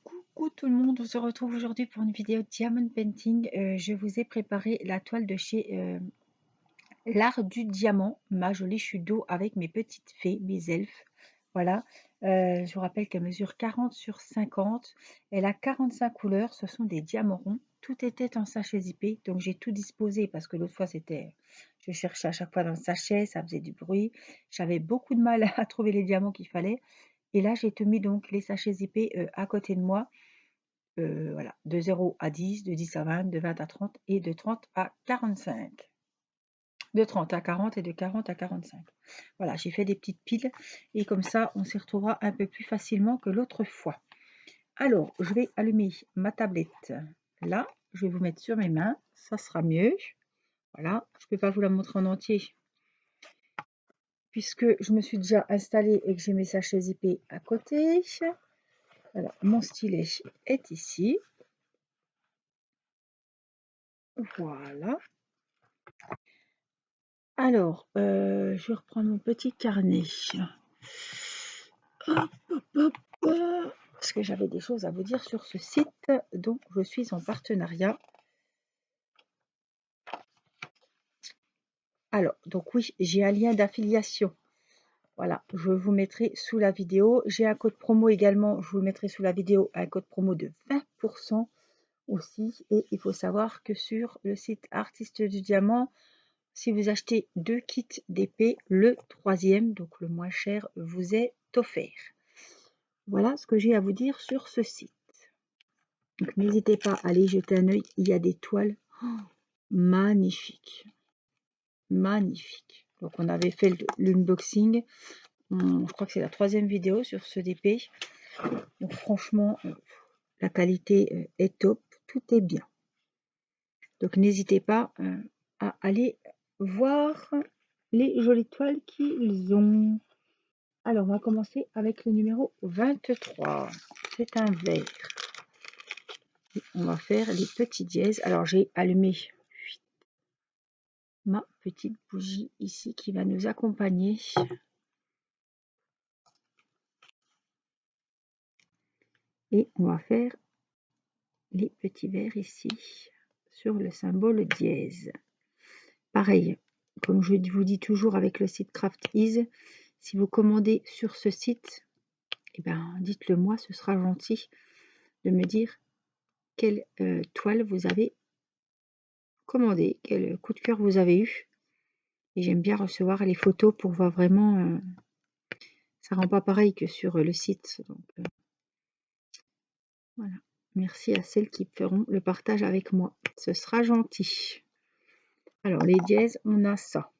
Coucou tout le monde, on se retrouve aujourd'hui pour une vidéo Diamond Painting. Je vous ai préparé la toile de chez l'Art du Diamant, ma jolie chute d'eau avec mes petites fées, mes elfes. Voilà, je vous rappelle qu'elle mesure 40 sur 50. Elle a 45 couleurs, ce sont des diamants ronds. Tout était en sachet zippé, donc j'ai tout disposé parce que l'autre fois je cherchais à chaque fois dans le sachet, ça faisait du bruit. J'avais beaucoup de mal à trouver les diamants qu'il fallait. Et là, j'ai tout mis donc les sachets zippés à côté de moi. Voilà, de 0 à 10, de 10 à 20, de 20 à 30 et de 30 à 45. De 30 à 40 et de 40 à 45. Voilà, j'ai fait des petites piles et comme ça, on s'y retrouvera un peu plus facilement que l'autre fois. Alors, je vais allumer ma tablette là. Je vais vous mettre sur mes mains, ça sera mieux. Voilà, je ne peux pas vous la montrer en entier puisque je me suis déjà installée et que j'ai mes sachets zippés à côté. Alors, mon stylet est ici. Voilà. Alors, je vais reprendre mon petit carnet. Hop, hop, hop, parce que j'avais des choses à vous dire sur ce site dont je suis en partenariat. Alors, donc oui, j'ai un lien d'affiliation. Voilà, je vous mettrai sous la vidéo. J'ai un code promo également, je vous mettrai sous la vidéo un code promo de 20% aussi. Et il faut savoir que sur le site Artiste du Diamant, si vous achetez 2 kits d'épée, le troisième, donc le moins cher, vous est offert. Voilà ce que j'ai à vous dire sur ce site. Donc n'hésitez pas à aller jeter un œil, il y a des toiles magnifiques. Magnifiques. Donc on avait fait l'unboxing. Je crois que c'est la 3e vidéo sur ce DP. Donc franchement, la qualité est top, tout est bien. Donc n'hésitez pas à aller voir les jolies toiles qu'ils ont. Alors on va commencer avec le numéro 23. C'est un vert. Et on va faire les petits dièses. Alors j'ai allumé ma petite bougie ici qui va nous accompagner. Et on va faire les petits verres ici sur le symbole dièse. Pareil, comme je vous dis toujours avec le site Craft Ease, si vous commandez sur ce site, eh ben, dites-le moi, ce sera gentil de me dire quelle toile vous avez commandé, quel coup de cœur vous avez eu. Et j'aime bien recevoir les photos pour voir vraiment, ça rend pas pareil que sur le site. Donc, voilà. Merci à celles qui feront le partage avec moi. Ce sera gentil. Alors, les dièses, on a ça.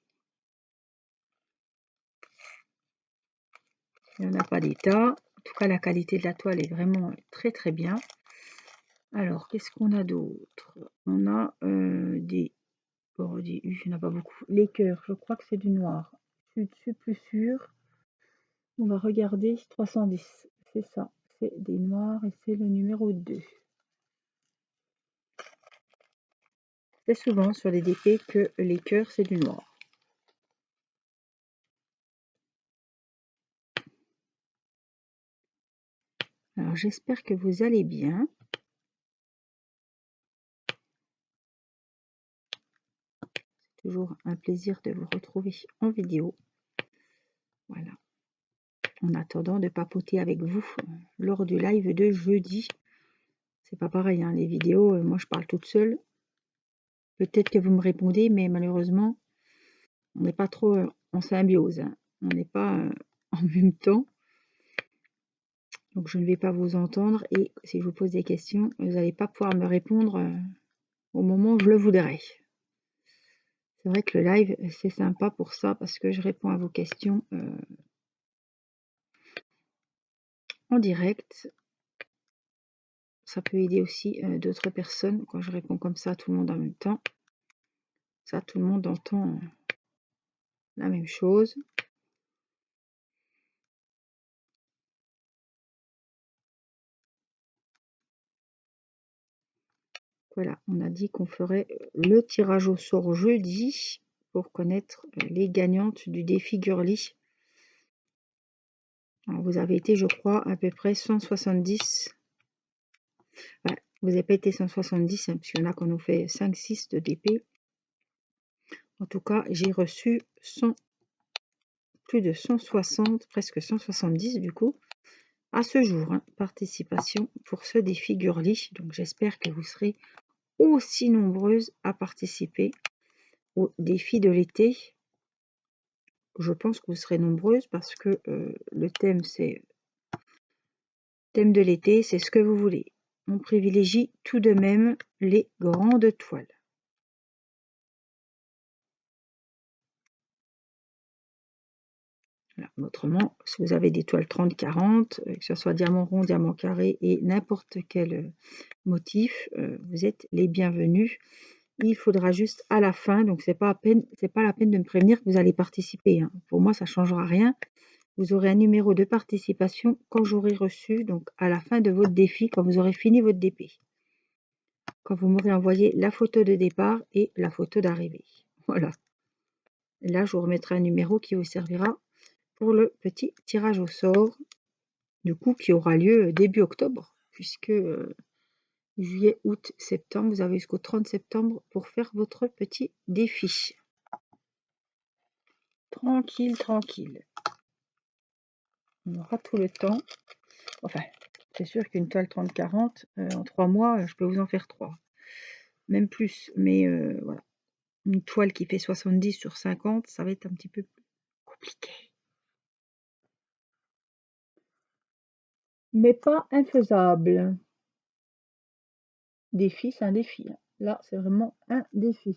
Il n'y en a pas d'état. En tout cas, la qualité de la toile est vraiment très très bien. Alors, qu'est-ce qu'on a d'autre? On a des... Oh, il n'y en a pas beaucoup. Les cœurs, je crois que c'est du noir. Je suis plus sûre. On va regarder 310. C'est ça. C'est des noirs et c'est le numéro 2. C'est souvent sur les DP que les cœurs, c'est du noir. Alors, j'espère que vous allez bien. C'est toujours un plaisir de vous retrouver en vidéo. Voilà. En attendant de papoter avec vous lors du live de jeudi. C'est pas pareil, hein, les vidéos, moi je parle toute seule. Peut-être que vous me répondez, mais malheureusement, on n'est pas trop en symbiose. Hein. On n'est pas en même temps. Donc je ne vais pas vous entendre et si je vous pose des questions, vous n'allez pas pouvoir me répondre au moment où je le voudrais. C'est vrai que le live, c'est sympa pour ça parce que je réponds à vos questions en direct. Ça peut aider aussi d'autres personnes quand je réponds comme ça à tout le monde en même temps. Ça, tout le monde entend la même chose. Voilà, on a dit qu'on ferait le tirage au sort jeudi pour connaître les gagnantes du défi Girly. Alors, vous avez été, je crois, à peu près 170 Ouais, vous n'avez pas été 170, hein, parce qu'il y en a qu'on nous fait 5-6 de DP. En tout cas, j'ai reçu plus de 160, presque 170 du coup, à ce jour, hein, participation pour ce défi Girly. Donc j'espère que vous serez aussi nombreuses à participer au défi de l'été. Je pense que vous serez nombreuses parce que le thème de l'été, c'est ce que vous voulez. On privilégie tout de même les grandes toiles. Voilà. Autrement, si vous avez des toiles 30-40, que ce soit diamant rond, diamant carré et n'importe quel motif, vous êtes les bienvenus. Il faudra juste à la fin, donc c'est pas la peine de me prévenir que vous allez participer, hein. Pour moi, ça ne changera rien. Vous aurez un numéro de participation quand j'aurai reçu, donc à la fin de votre défi, quand vous aurez fini votre DP. Quand vous m'aurez envoyé la photo de départ et la photo d'arrivée. Voilà. Et là, je vous remettrai un numéro qui vous servira pour le petit tirage au sort, du coup, qui aura lieu début octobre, puisque juillet, août, septembre, vous avez jusqu'au 30 septembre pour faire votre petit défi. Tranquille, tranquille. On aura tout le temps. Enfin, c'est sûr qu'une toile 30-40, en 3 mois, je peux vous en faire 3. Même plus. Mais voilà. Une toile qui fait 70 sur 50, ça va être un petit peu plus compliqué. Mais pas infaisable. Défi, c'est un défi, hein. Là, c'est vraiment un défi.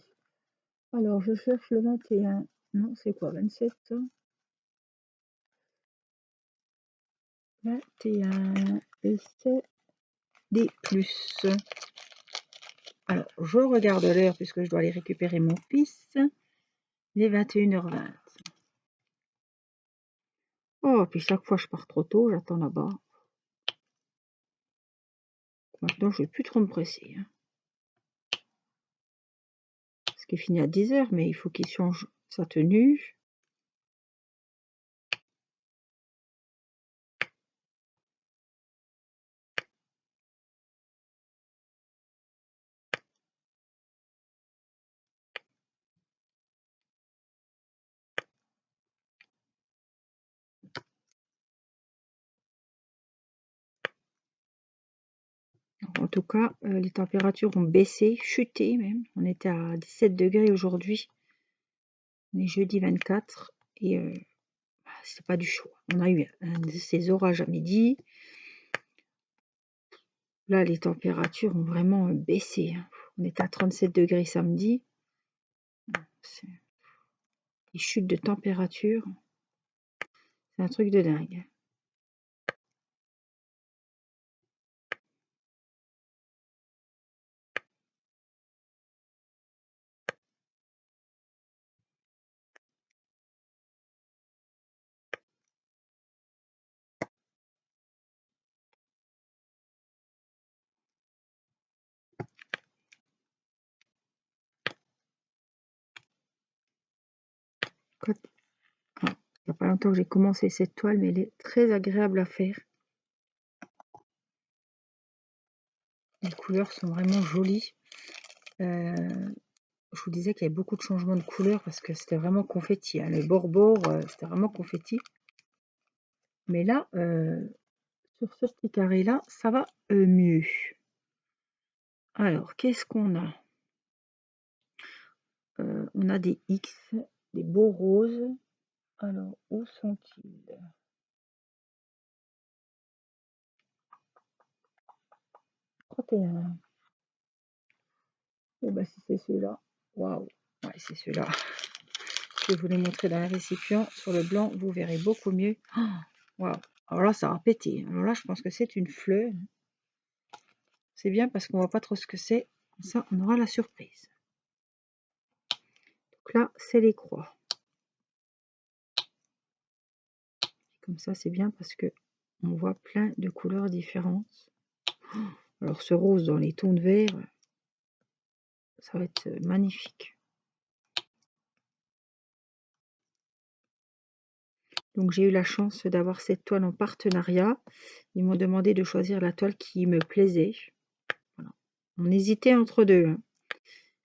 Alors, je cherche le 21. Non, c'est quoi, 27? 21. Et c'est des plus. Alors, je regarde l'heure puisque je dois aller récupérer mon fils. Il est 21h20. Oh, puis chaque fois je pars trop tôt, j'attends là-bas. Maintenant, je ne vais plus trop me presser, hein. Parce qu'il finit à 10h, mais il faut qu'il change sa tenue. En tout cas, les températures ont baissé, chuté même. On était à 17 degrés aujourd'hui. On est jeudi 24 et c'est pas du chaud. On a eu un de ces orages à midi. Là, les températures ont vraiment baissé, hein. On était à 37 degrés samedi. Les chutes de température, c'est un truc de dingue. Il n'y a pas longtemps que j'ai commencé cette toile, mais elle est très agréable à faire. Les couleurs sont vraiment jolies. Je vous disais qu'il y avait beaucoup de changements de couleurs parce que c'était vraiment confetti, hein. Les bords, c'était vraiment confetti. Mais là, sur ce petit carré-là, ça va mieux. Alors, qu'est-ce qu'on a? On a des X, des beaux roses. Alors, où sont-ils? 31. Oh bah si c'est celui-là. Waouh. Ouais, c'est celui-là. Je vais vous les montrer dans le récipient. Sur le blanc, vous verrez beaucoup mieux. Waouh. Alors là, ça va péter. Alors là, je pense que c'est une fleur. C'est bien parce qu'on voit pas trop ce que c'est. Comme ça, on aura la surprise. Donc là, c'est les croix. Comme ça, c'est bien parce que on voit plein de couleurs différentes. Alors ce rose dans les tons de vert, ça va être magnifique. Donc j'ai eu la chance d'avoir cette toile en partenariat. Ils m'ont demandé de choisir la toile qui me plaisait. On hésitait entre deux. Hein.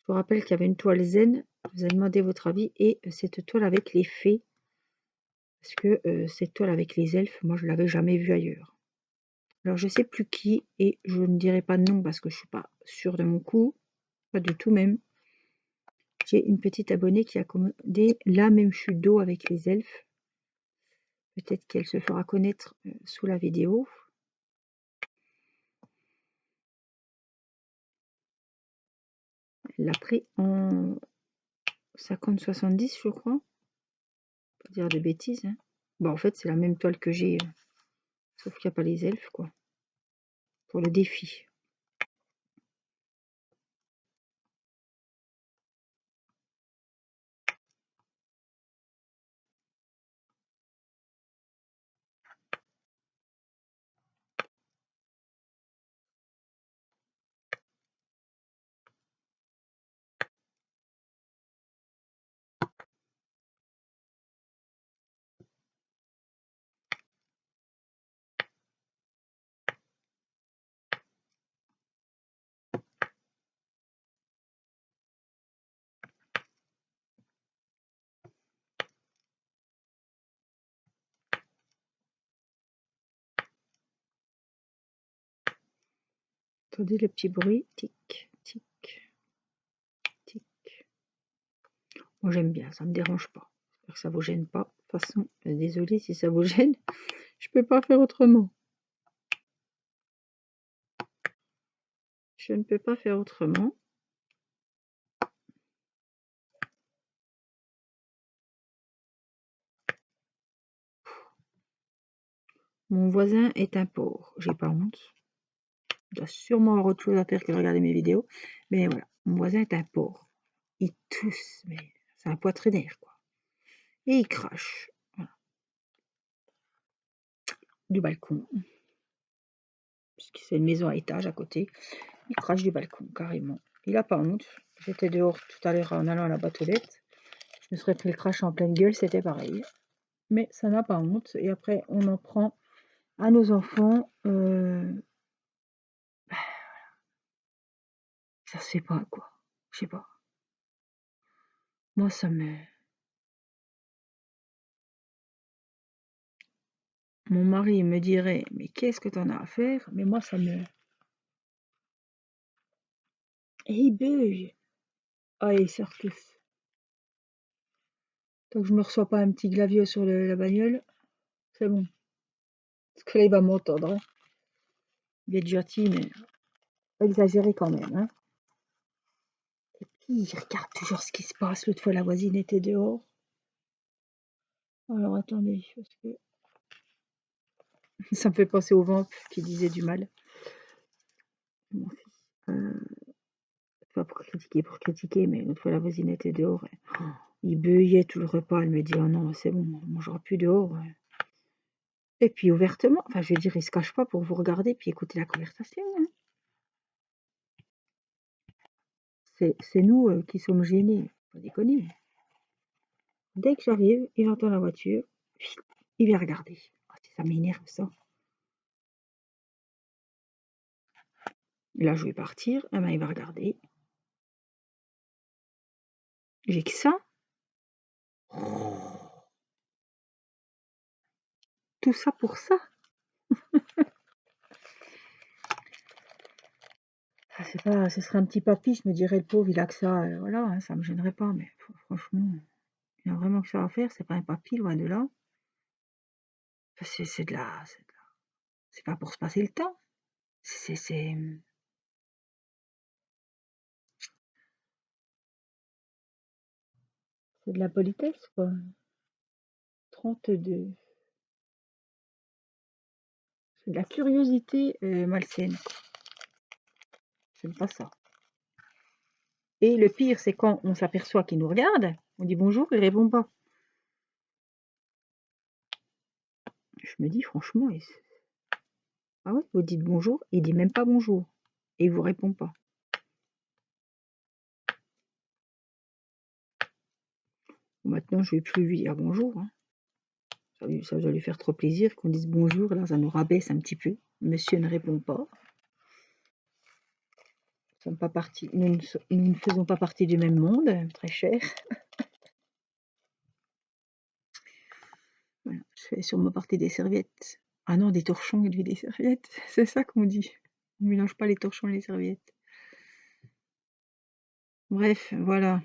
Je vous rappelle qu'il y avait une toile zen. Vous avez demandé votre avis. Et cette toile avec les fées. Parce que cette toile avec les elfes, moi, je ne l'avais jamais vue ailleurs. Alors, je ne sais plus qui. Et je ne dirai pas de nom parce que je ne suis pas sûre de mon coup. Pas du tout même. J'ai une petite abonnée qui a commandé la même chute d'eau avec les elfes. Peut-être qu'elle se fera connaître sous la vidéo. Elle l'a pris en 50-70, je crois. Pas dire de bêtises. Hein. Bon, en fait, c'est la même toile que j'ai, sauf qu'il n'y a pas les elfes, quoi. Pour le défi. Attendez le petit bruit. Tic, tic, tic. Moi, j'aime bien, ça ne me dérange pas. J'espère que ça ne vous gêne pas. De toute façon, désolée si ça vous gêne. Je peux pas faire autrement. Je ne peux pas faire autrement. Mon voisin est un porc. J'ai pas honte. Il doit sûrement avoir autre chose à faire que de regarder mes vidéos. Mais voilà, mon voisin est un porc. Il tousse, mais c'est un poitrinaire, quoi. Et il crache. Voilà. Du balcon. Puisque c'est une maison à étage à côté. Il crache du balcon, carrément. Il a pas honte. J'étais dehors tout à l'heure en allant à la boîte aux lettres. Je me serais pris le crash en pleine gueule, c'était pareil. Mais ça n'a pas honte. Et après, on en prend à nos enfants. Ça se fait pas, quoi. Je sais pas. Moi, ça me... Mon mari me dirait, mais qu'est-ce que t'en as à faire? Mais moi, ça me... Et il beuille. Ah, ils sortent tous. Tant que je me reçois pas un petit glavio sur la bagnole, c'est bon. Parce que là, il va m'entendre. Hein. Il est gentil, mais exagéré quand même. Hein. Et puis, il regarde toujours ce qui se passe. L'autre fois, la voisine était dehors. Alors, attendez, parce que ça me fait penser au vamp qui disait du mal. Mon fils. Pas pour critiquer, mais l'autre fois, la voisine était dehors. Il beuillait tout le repas. Elle me dit, oh non, c'est bon, on mangera plus dehors. Et puis ouvertement, enfin je veux dire, il se cache pas pour vous regarder puis écouter la conversation. Hein. C'est nous qui sommes gênés, pas déconner. Dès que j'arrive, il entend la voiture, il vient regarder. Oh, ça m'énerve ça. Là je vais partir, ben, il va regarder. J'ai que ça. Tout ça pour ça. C'est pas, ce serait un petit papy, je me dirais le pauvre, il a que ça, voilà, hein, ça me gênerait pas, mais franchement, il a vraiment que ça à faire, c'est pas un papy, loin de là. C'est de la. C'est pas pour se passer le temps. C'est de la politesse, quoi. 32. C'est de la curiosité malsaine. J'aime pas ça. Et le pire, c'est quand on s'aperçoit qu'il nous regarde, on dit bonjour, il répond pas. Je me dis franchement, ah ouais, vous dites bonjour, il dit même pas bonjour. Et il vous répond pas. Maintenant, je vais plus lui dire bonjour. Hein. Ça va lui faire trop plaisir qu'on dise bonjour. Là, ça nous rabaisse un petit peu. Monsieur ne répond pas. sommes pas partis, nous ne faisons pas partie du même monde, très cher. Voilà, je fais sûrement partie des serviettes. Ah non, des torchons et lui des serviettes, c'est ça qu'on dit. On mélange pas les torchons et les serviettes. Bref, voilà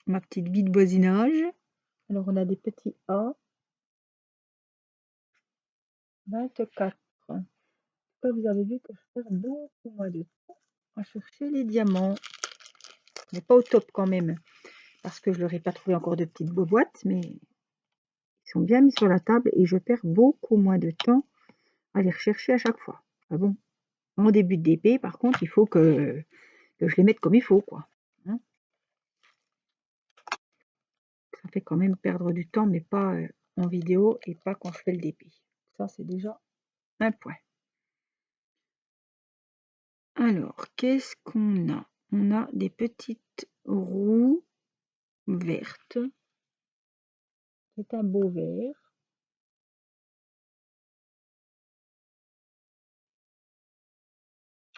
ma petite bille de voisinage. Alors on a des petits A. 24. Vous avez vu que je perds beaucoup moins de temps à chercher les diamants. Mais pas au top quand même, parce que je leur ai pas trouvé encore de petites boîtes, mais ils sont bien mis sur la table et je perds beaucoup moins de temps à les rechercher à chaque fois. Ah bon, en début de DP, par contre, il faut que je les mette comme il faut, quoi. Hein, ça fait quand même perdre du temps, mais pas en vidéo et pas quand je fais le DP. Ça, c'est déjà un point. Alors, qu'est-ce qu'on a? On a des petites roues vertes. C'est un beau vert.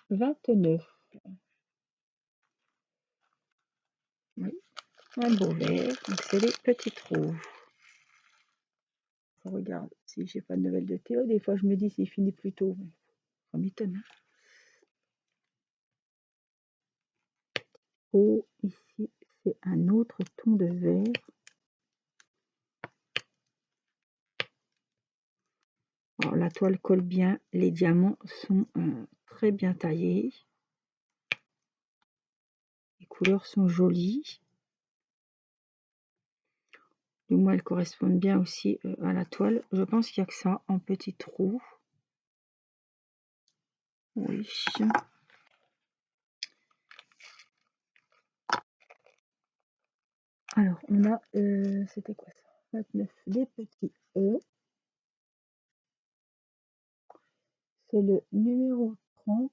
29. Oui, un beau vert. Donc, c'est les petites roues. Je regarde si j'ai pas de nouvelles de Théo. Des fois, je me dis s'il finit plus tôt. Ça m'étonne. Oh, ici, c'est un autre ton de vert. Alors, la toile colle bien. Les diamants sont très bien taillés. Les couleurs sont jolies. Du moins, elles correspondent bien aussi à la toile. Je pense qu'il n'y a que ça en petites roues. Oui. Alors, on a, c'était quoi ça? 29, des petits E. C'est le numéro 30.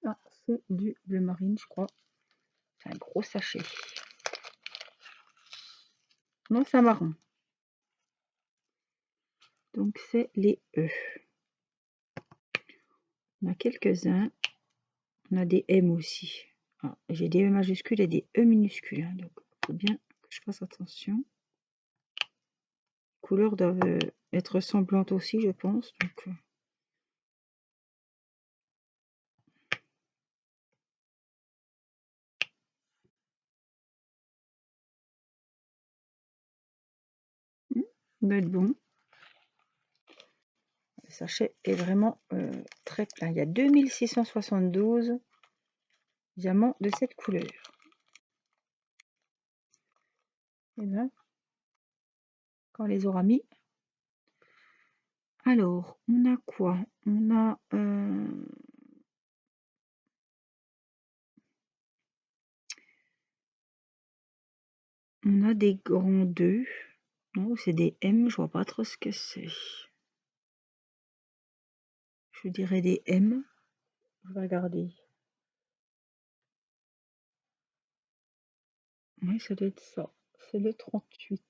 Ah, c'est du bleu marine, je crois. C'est un gros sachet. Non, c'est un marron. Donc, c'est les E. On a quelques-uns. On a des M aussi. Ah, j'ai des E majuscules et des E minuscules. Hein, donc, il faut bien que je fasse attention. Les couleurs doivent être ressemblantes aussi, je pense. Donc, ça doit être bon. Le sachet est vraiment très plein. Il y a 2672 diamants de cette couleur. Et bien, quand on les aura mis. Alors, on a quoi? On a des grands 2. Non, c'est des M, je vois pas trop ce que c'est. Je dirais des M. Je vais regarder. Oui, ça doit être ça. C'est le 38.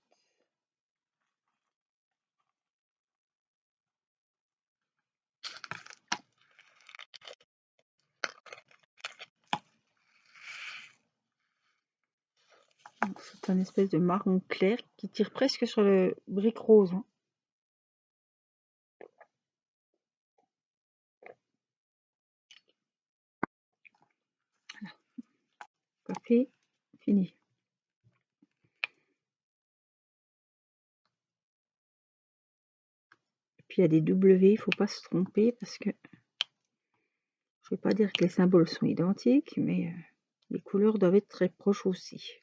C'est un espèce de marron clair qui tire presque sur le brique rose. Hein. Voilà. Café, fini. Et puis il y a des W, il faut pas se tromper parce que je ne vais pas dire que les symboles sont identiques, mais les couleurs doivent être très proches aussi.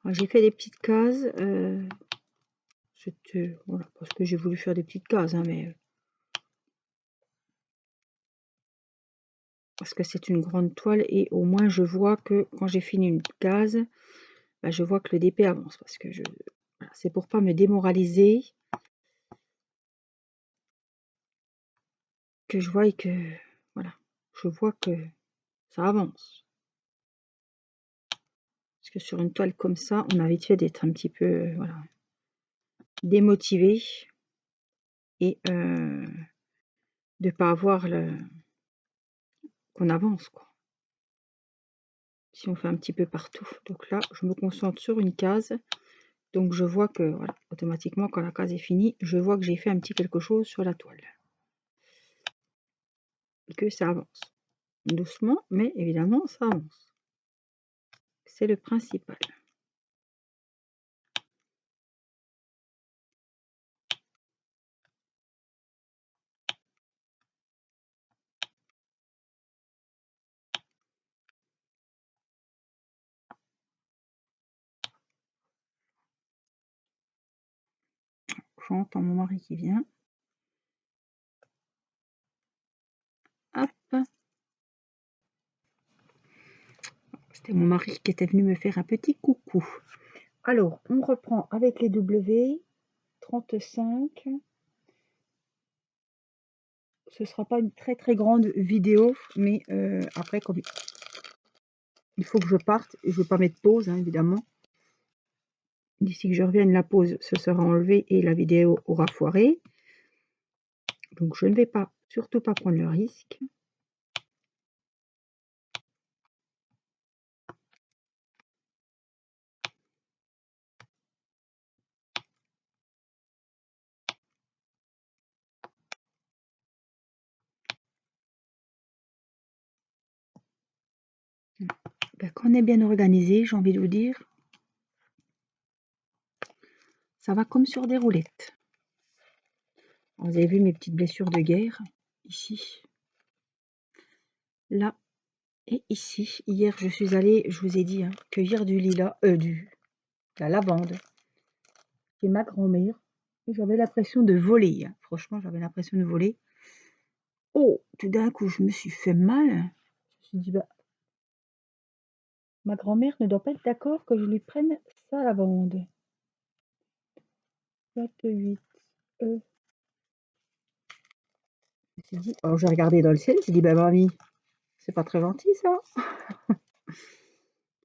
J'ai fait des petites cases. Voilà, parce que j'ai voulu faire des petites cases, hein, mais parce que c'est une grande toile et au moins je vois que quand j'ai fini une case, bah, je vois que le DP avance parce que voilà, c'est pour pas me démoraliser que je vois que voilà, je vois que ça avance. Parce que sur une toile comme ça, on a vite fait d'être un petit peu voilà, démotivé et de pas avoir qu'on avance quoi. Si on fait un petit peu partout. Donc là, je me concentre sur une case. Donc je vois que voilà, automatiquement quand la case est finie, je vois que j'ai fait un petit quelque chose sur la toile. Et que ça avance. Doucement, mais évidemment ça avance. C'est le principal. J'entends mon mari qui vient. Hop. C'était mon mari qui était venu me faire un petit coucou. Alors, on reprend avec les W. 35. Ce sera pas une très très grande vidéo, mais après, comme il faut que je parte, et je ne veux pas mettre pause, hein, évidemment. D'ici que je revienne, la pause se sera enlevée et la vidéo aura foiré. Donc, je ne vais pas, surtout pas prendre le risque. Ben, quand on est bien organisé, j'ai envie de vous dire, ça va comme sur des roulettes. Alors, vous avez vu mes petites blessures de guerre, ici, là et ici. Hier, je suis allée, je vous ai dit, hein, cueillir du lilas, la lavande chez ma grand-mère. J'avais l'impression de voler, hein. Franchement, j'avais l'impression de voler. Oh, tout d'un coup, je me suis fait mal. Je me suis dit, bah, ma grand-mère ne doit pas être d'accord que je lui prenne sa lavande. 28. Je me suis dit, alors j'ai regardé dans le ciel, j'ai dit, bah mamie, c'est pas très gentil ça.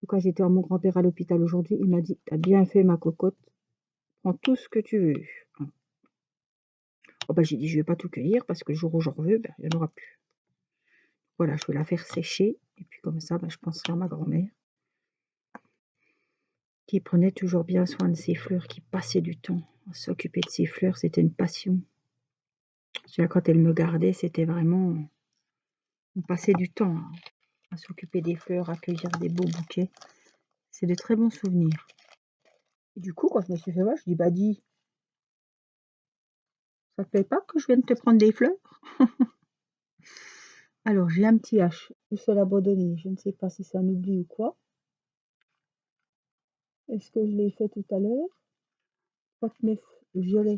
Quand j'étais à mon grand-père à l'hôpital aujourd'hui, il m'a dit, t'as bien fait ma cocotte, prends tout ce que tu veux. Oh, bah, j'ai dit, je vais pas tout cueillir parce que le jour où j'en veux, ben, il n'y en aura plus. Voilà, je vais la faire sécher et puis comme ça, ben, je penserai à ma grand-mère qui prenait toujours bien soin de ses fleurs, qui passait du temps à s'occuper de ses fleurs, c'était une passion. Quand elle me gardait, c'était vraiment, on passait du temps à s'occuper des fleurs, à cueillir des beaux bouquets. C'est de très bons souvenirs. Et du coup, quand je me suis fait mal, je dis, bah dis, ça te plaît pas que je vienne te prendre des fleurs? Alors, j'ai un petit H, tout seul abandonné. Je ne sais pas si c'est un oubli ou quoi. Est-ce que je l'ai fait tout à l'heure? 39 violet.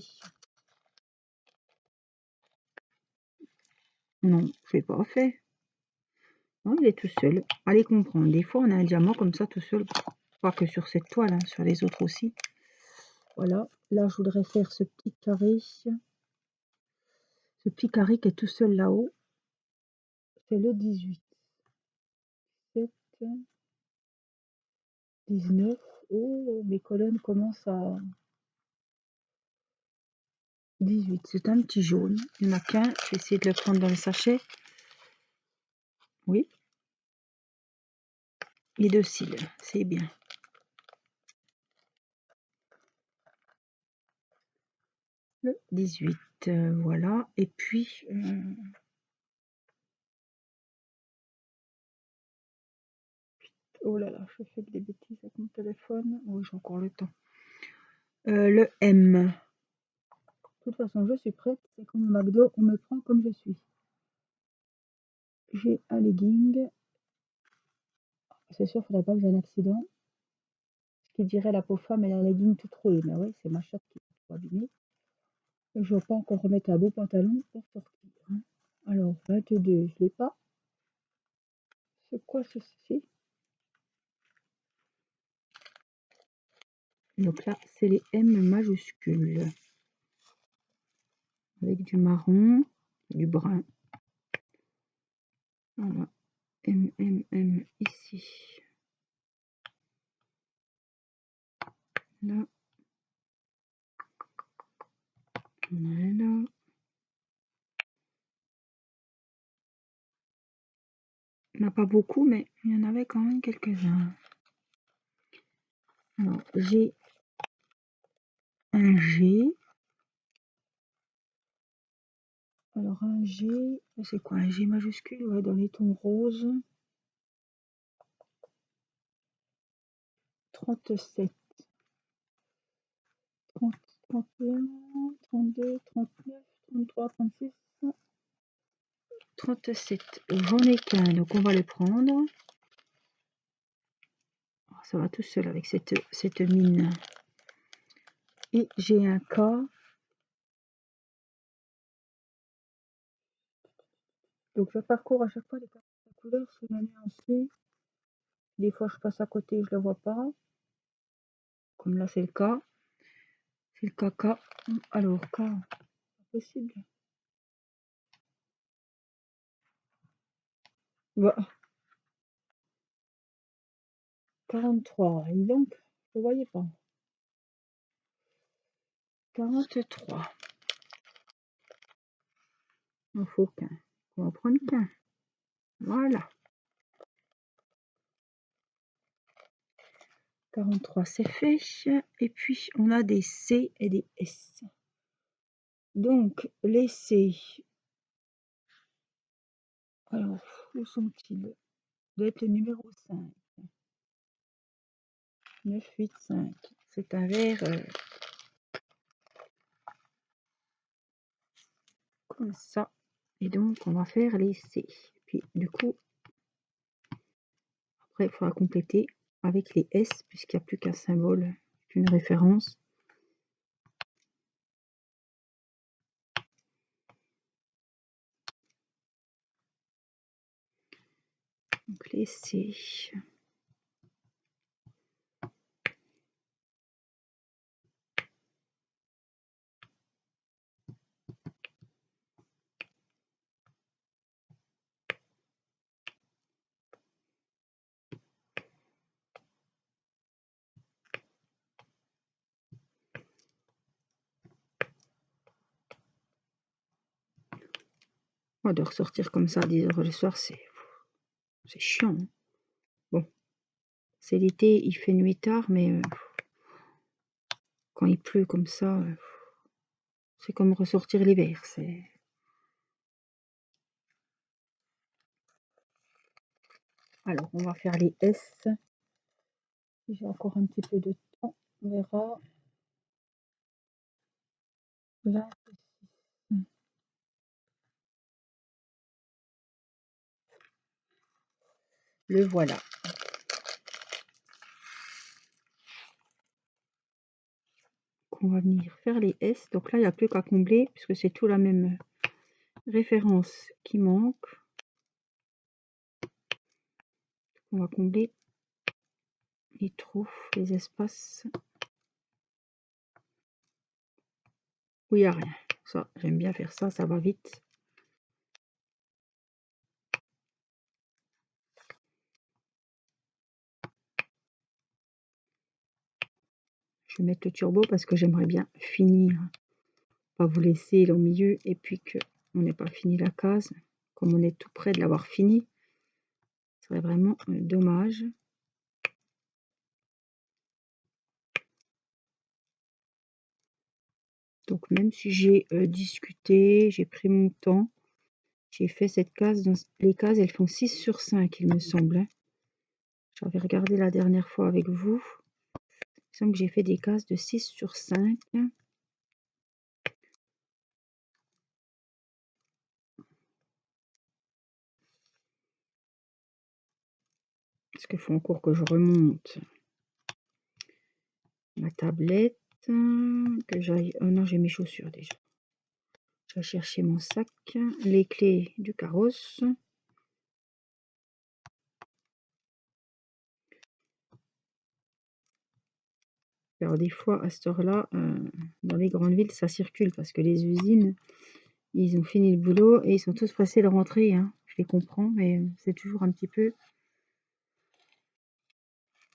Non, je l'ai pas fait. Non, il est tout seul. Allez comprendre. Des fois, on a un diamant comme ça tout seul. Pas que sur cette toile, hein, sur les autres aussi. Voilà. Là, je voudrais faire ce petit carré. Ce petit carré qui est tout seul là-haut. C'est le 18. 7, 19. Oh, mes colonnes commencent à 18. C'est un petit jaune. Il n'y en a qu'un. Je vais essayer de le prendre dans le sachet. Oui. Et deux cils. C'est bien. Le 18. Voilà. Et puis... oh là là, je fais des bêtises avec mon téléphone. Oui, j'ai encore le temps. Le M. De toute façon, je suis prête. C'est comme au McDo, on me prend comme je suis. J'ai un legging. C'est sûr, il ne faudrait pas que j'ai un accident. qui dirait la pauvre femme, elle a la ligne toute trouée. Mais ouais, c'est ma chatte qui est tout abîmée. Je ne vais pas encore remettre un beau pantalon pour sortir, hein. Alors, 22, je l'ai pas. C'est quoi ceci? Donc là, c'est les M majuscules. Avec du marron, du brun. Voilà. M, M, M, ici. Là. Voilà. Il n'y en a pas beaucoup, mais il y en avait quand même quelques-uns. Alors, j'ai un G. Alors, un G, c'est quoi un G majuscule? Ouais, dans les tons roses. 37, 30, 31, 32, 39, 33, 36, 37. J'en ai qu'un, donc on va le prendre. Ça va tout seul avec cette mine. Et j'ai un K. Donc je parcours à chaque fois les cartes de couleur sur la nuancée. Des fois je passe à côté, je ne le vois pas. Comme là c'est le cas. C'est le caca. Alors K, pas possible. Bah, 43. Et donc, je ne voyais pas. 43. Il faut qu'un. On va prendre qu'un. Voilà. 43, c'est fait. Et puis, on a des C et des S. Donc, les C. Alors, où sont-ils? Doit être le numéro 5. 9, 8, 5. C'est un vert comme ça. Et donc, on va faire les C. Puis, du coup, après, il faudra compléter avec les S, puisqu'il n'y a plus qu'un symbole, qu'une référence. Donc, les C. De ressortir comme ça à 10h le soir, c'est chiant, hein. Bon, c'est l'été, il fait nuit tard, mais quand il pleut comme ça, c'est comme ressortir l'hiver. Alors, on va faire les S. Si j'ai encore un petit peu de temps, on verra. Là, le voilà. On va venir faire les S. Donc là, il n'y a plus qu'à combler, puisque c'est tout la même référence qui manque. On va combler les trous, les espaces où il n'y a rien. Ça, j'aime bien faire ça, ça va vite. Je vais mettre le turbo parce que j'aimerais bien finir, pas vous laisser au milieu et puis que on n'ait pas fini la case. Comme on est tout près de l'avoir fini, ce serait vraiment dommage. Donc même si j'ai discuté, j'ai pris mon temps, j'ai fait cette case. Dans les cases, elles font 6 sur 5, il me semble, hein. J'avais regardé la dernière fois avec vous. Il me semble que j'ai fait des cases de 6 sur 5. Parce qu'il faut encore que je remonte ma tablette, que j'aille... Oh non, j'ai mes chaussures déjà. Je vais chercher mon sac, les clés du carrosse. Alors des fois, à cette heure-là, dans les grandes villes, ça circule parce que les usines, ils ont fini le boulot et ils sont tous pressés de rentrer, hein. Je les comprends, mais c'est toujours un petit peu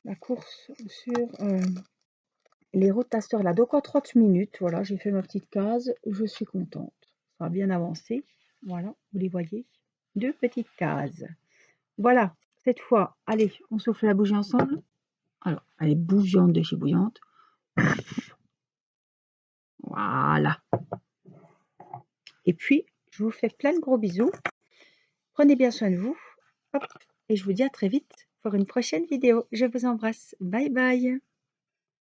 la course sur les routes à cette heure-là. Donc en 30 minutes, voilà, j'ai fait ma petite case, je suis contente. Ça a bien avancé. Voilà, vous les voyez. 2 petites cases. Voilà, cette fois, allez, on souffle la bougie ensemble. Alors, elle est bouillante de chez bouillante. Voilà. Et puis, je vous fais plein de gros bisous. Prenez bien soin de vous. Hop. Et je vous dis à très vite pour une prochaine vidéo. Je vous embrasse. Bye bye.